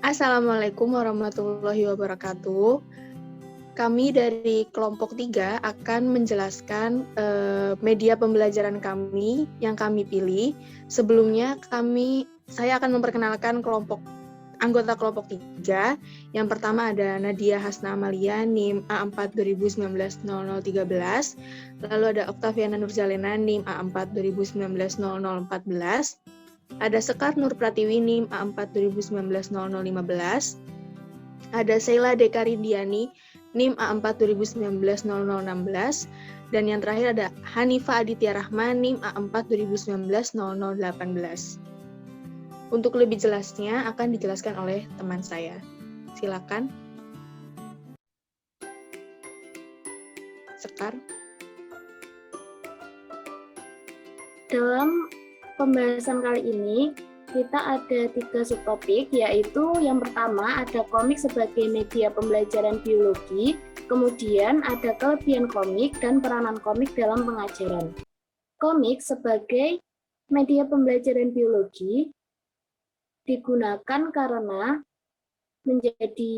Assalamualaikum warahmatullahi wabarakatuh. Kami dari kelompok 3 akan menjelaskan media pembelajaran kami yang kami pilih. Sebelumnya saya akan memperkenalkan anggota kelompok 3. Yang pertama ada Nadia Hasna Amalia, NIM A4 2019-0013. Lalu ada Oktaviana Nurjalena, NIM A4 2019-0014. Ada Sekar Nur Pratiwi, NIM A4 2019-0015. Ada Sheila Dekarindiani, NIM A4 2019-0016. Dan yang terakhir ada Hanifa Aditya Rahman, NIM A4 2019-0018. Untuk lebih jelasnya akan dijelaskan oleh teman saya. Silakan. Sekar. Dalam pembahasan kali ini, kita ada 3 subtopik, yaitu yang pertama ada komik sebagai media pembelajaran biologi, kemudian ada kelebihan komik dan peranan komik dalam pengajaran. Komik sebagai media pembelajaran biologi digunakan karena menjadi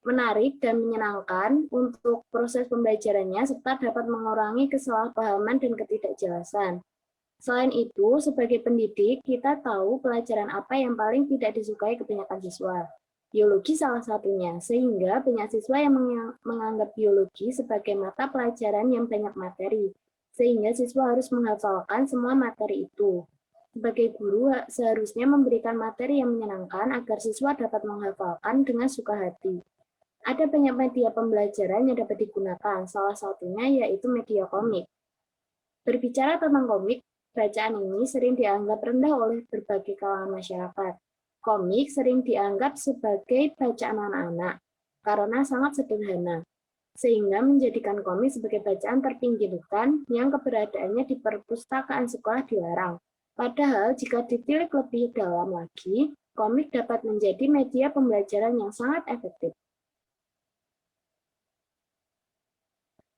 menarik dan menyenangkan untuk proses pembelajarannya, serta dapat mengurangi kesalahpahaman dan ketidakjelasan. Selain itu, sebagai pendidik, kita tahu pelajaran apa yang paling tidak disukai kebanyakan siswa. Biologi salah satunya, sehingga banyak siswa yang menganggap biologi sebagai mata pelajaran yang banyak materi, sehingga siswa harus menghafalkan semua materi itu. Sebagai guru, seharusnya memberikan materi yang menyenangkan agar siswa dapat menghafalkan dengan suka hati. Ada banyak media pembelajaran yang dapat digunakan, salah satunya yaitu media komik. Berbicara tentang komik, bacaan ini sering dianggap rendah oleh berbagai kalangan masyarakat. Komik sering dianggap sebagai bacaan anak-anak karena sangat sederhana, sehingga menjadikan komik sebagai bacaan terpinggirkan yang keberadaannya di perpustakaan sekolah dilarang. Padahal jika ditilik lebih dalam lagi, komik dapat menjadi media pembelajaran yang sangat efektif.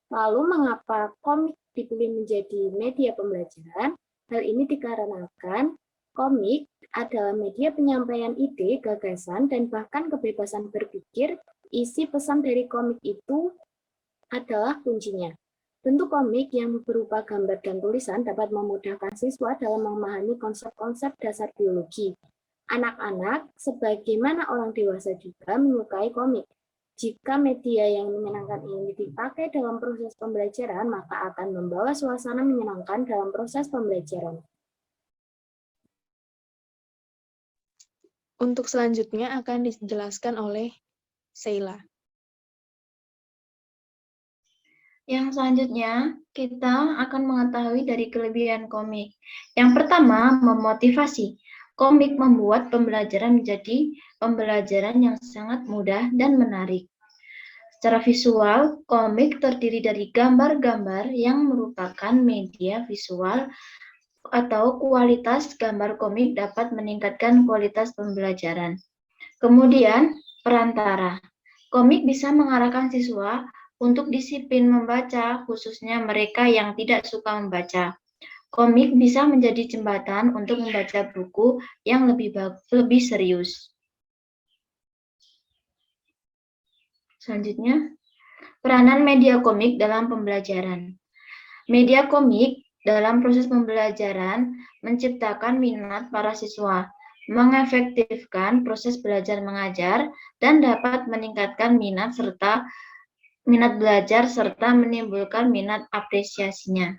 Lalu mengapa komik dipilih menjadi media pembelajaran? Hal ini dikarenakan komik adalah media penyampaian ide, gagasan, dan bahkan kebebasan berpikir. Isi pesan dari komik itu adalah kuncinya. Bentuk komik yang berupa gambar dan tulisan dapat memudahkan siswa dalam memahami konsep-konsep dasar biologi. Anak-anak, sebagaimana orang dewasa juga menyukai komik. Jika media yang menyenangkan ini dipakai dalam proses pembelajaran, maka akan membawa suasana menyenangkan dalam proses pembelajaran. Untuk selanjutnya akan dijelaskan oleh Sheila. Yang selanjutnya, kita akan mengetahui dari kelebihan komik. Yang pertama, memotivasi. Komik membuat pembelajaran menjadi pembelajaran yang sangat mudah dan menarik. Secara visual, komik terdiri dari gambar-gambar yang merupakan media visual atau kualitas gambar komik dapat meningkatkan kualitas pembelajaran. Kemudian, perantara. Komik bisa mengarahkan siswa untuk disiplin membaca, khususnya mereka yang tidak suka membaca. Komik bisa menjadi jembatan untuk membaca buku yang lebih serius. Selanjutnya, peranan media komik dalam pembelajaran. Media komik dalam proses pembelajaran menciptakan minat para siswa, mengefektifkan proses belajar mengajar, dan dapat meningkatkan minat belajar serta menimbulkan minat apresiasinya.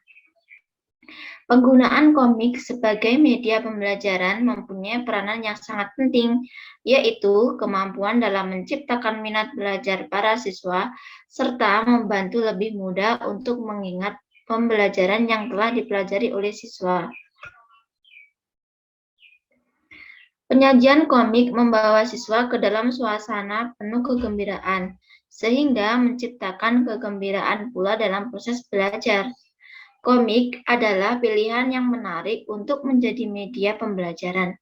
Penggunaan komik sebagai media pembelajaran mempunyai peranan yang sangat penting, yaitu kemampuan dalam menciptakan minat belajar para siswa, serta membantu lebih mudah untuk mengingat pembelajaran yang telah dipelajari oleh siswa. Penyajian komik membawa siswa ke dalam suasana penuh kegembiraan, sehingga menciptakan kegembiraan pula dalam proses belajar. Komik adalah pilihan yang menarik untuk menjadi media pembelajaran,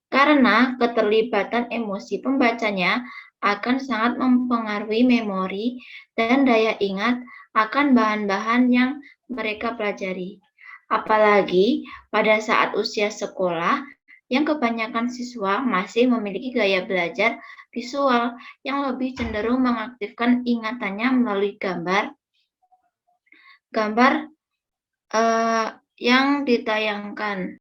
karena keterlibatan emosi pembacanya akan sangat mempengaruhi memori dan daya ingat akan bahan-bahan yang mereka pelajari. Apalagi pada saat usia sekolah, yang kebanyakan siswa masih memiliki gaya belajar visual yang lebih cenderung mengaktifkan ingatannya melalui gambar yang ditayangkan.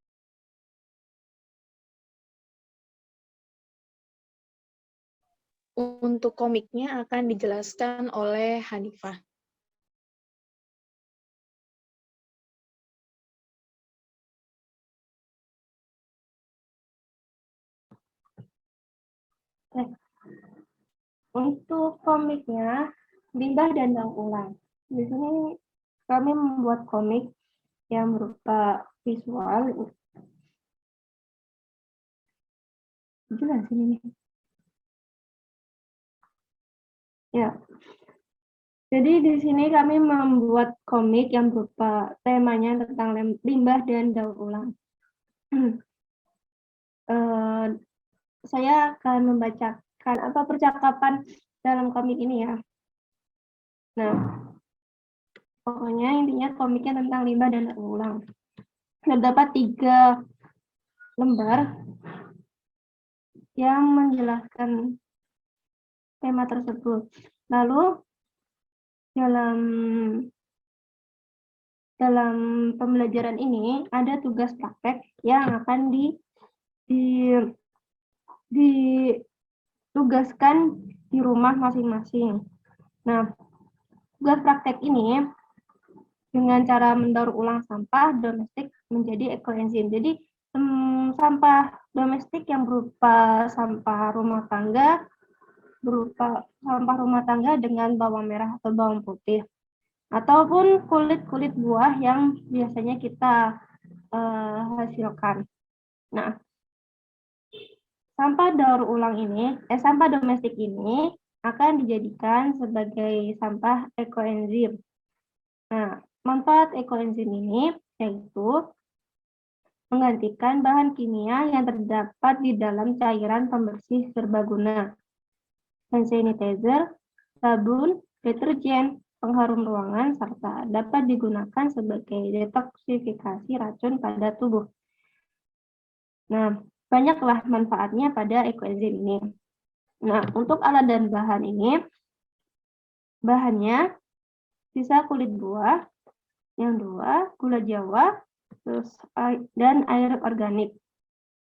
Untuk komiknya akan dijelaskan oleh Hanifah. Untuk komiknya, Limbah dan Daur Ulang. Di sini kami membuat komik yang berupa visual. Jelas ini. Ya. Jadi di sini kami membuat komik yang berupa temanya tentang limbah dan daur ulang. Saya akan membacakan percakapan dalam komik ini ya. Nah, pokoknya intinya komiknya tentang limbah dan daur ulang. Terdapat 3 lembar yang menjelaskan tema tersebut. Lalu dalam pembelajaran ini ada tugas praktek yang akan ditugaskan di rumah masing-masing. Nah, tugas praktek ini dengan cara mendaur ulang sampah domestik menjadi ekoenzim. Jadi sampah domestik yang berupa sampah rumah tangga dengan bawang merah atau bawang putih, ataupun kulit buah yang biasanya kita hasilkan. Nah, sampah domestik ini akan dijadikan sebagai sampah ekoenzim. Nah, manfaat ekoenzim ini yaitu menggantikan bahan kimia yang terdapat di dalam cairan pembersih serbaguna, hand sanitizer, sabun, deterjen, pengharum ruangan, serta dapat digunakan sebagai detoksifikasi racun pada tubuh. Nah, banyaklah manfaatnya pada ekoenzim ini. Nah, untuk alat dan bahan ini, bahannya sisa kulit buah, yang 2, gula jawa, dan air organik.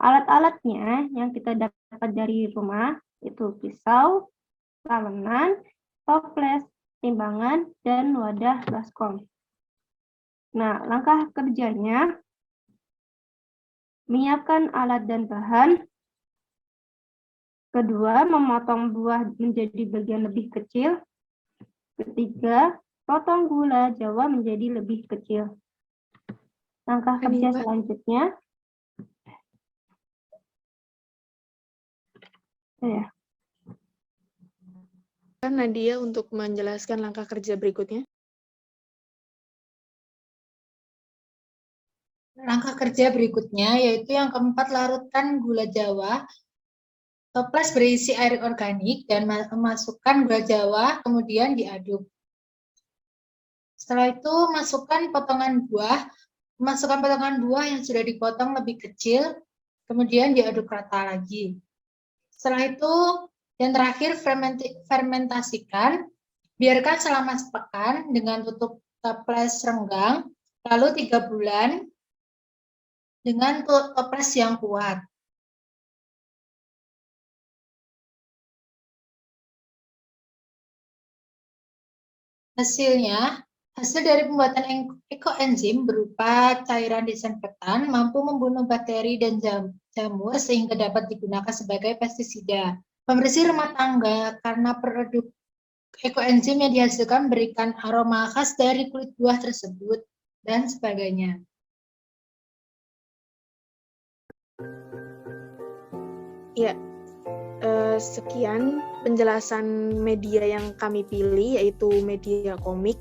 Alat-alatnya yang kita dapat dari rumah itu pisau, talenan, toples, timbangan, dan wadah baskom. Nah, langkah kerjanya, menyiapkan alat dan bahan. Kedua, memotong buah menjadi bagian lebih kecil. Ketiga, potong gula jawa menjadi lebih kecil. Langkah kerja selanjutnya, Nadia untuk menjelaskan langkah kerja berikutnya. Langkah kerja berikutnya yaitu yang keempat, larutkan gula jawa. Toples berisi air organik dan masukkan gula jawa, kemudian diaduk. Setelah itu masukkan potongan buah yang sudah dipotong lebih kecil, kemudian diaduk rata lagi. Setelah itu yang terakhir fermentasikan, biarkan selama sepekan dengan tutup toples renggang, lalu 3 bulan dengan toples yang kuat. Hasil dari pembuatan ekoenzim berupa cairan disinfektan mampu membunuh bakteri dan jamur sehingga dapat digunakan sebagai pestisida. Pembersih rumah tangga karena produk ekoenzim yang dihasilkan memberikan aroma khas dari kulit buah tersebut dan sebagainya. Ya, sekian penjelasan media yang kami pilih, yaitu media komik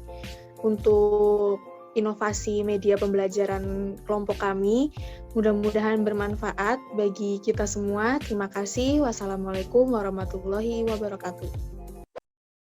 untuk inovasi media pembelajaran kelompok kami. Mudah-mudahan bermanfaat bagi kita semua. Terima kasih. Wassalamualaikum warahmatullahi wabarakatuh.